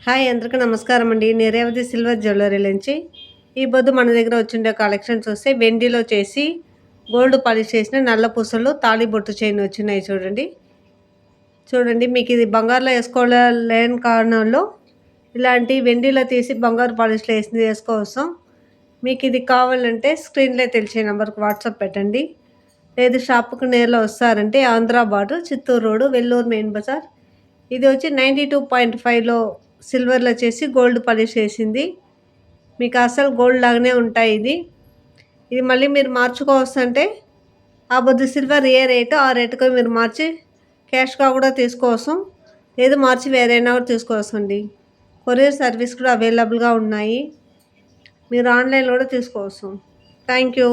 Hi అందరికీ నమస్కారం అండి. నేను రేవతి సిల్వర్ జ్యువెలరీ నుంచి ఈ పొద్దు మన దగ్గర వచ్చిండే కలెక్షన్ చూస్తే వెండిలో చేసి గోల్డ్ పాలిష్ చేసిన నల్ల పూసలు తాళి బొట్టు చైన్ వచ్చినాయి చూడండి. చూడండి మీకు ఇది బంగారులో వేసుకోలేని కారణంలో ఇలాంటి వెండిలో తీసి బంగారు పాలిష్లో వేసుకోవసం. మీకు ఇది కావాలంటే స్క్రీన్లో తెలిసే నెంబర్కి వాట్సాప్ పెట్టండి. లేదు షాప్కి నేరులో వస్తారంటే Andhra border Chittoor road Vellore main bazaar. ఇది వచ్చి 92.5లో సిల్వర్లో చేసి గోల్డ్ పాలిష్ చేసింది. మీకు అసలు గోల్డ్ లాగానే ఉంటాయి. ఇది మళ్ళీ మీరు మార్చుకోవచ్చంటే ఆ బొద్దు సిల్వర్ ఏ రేటు ఆ రేటుకు మీరు మార్చి క్యాష్గా కూడా తీసుకోవచ్చు. లేదు మార్చి వేరైనా కూడా తీసుకోవచ్చండి. కొరియర్ సర్వీస్ కూడా అవైలబుల్గా ఉన్నాయి. మీరు ఆన్లైన్లో కూడా తీసుకోవచ్చు. Thank you.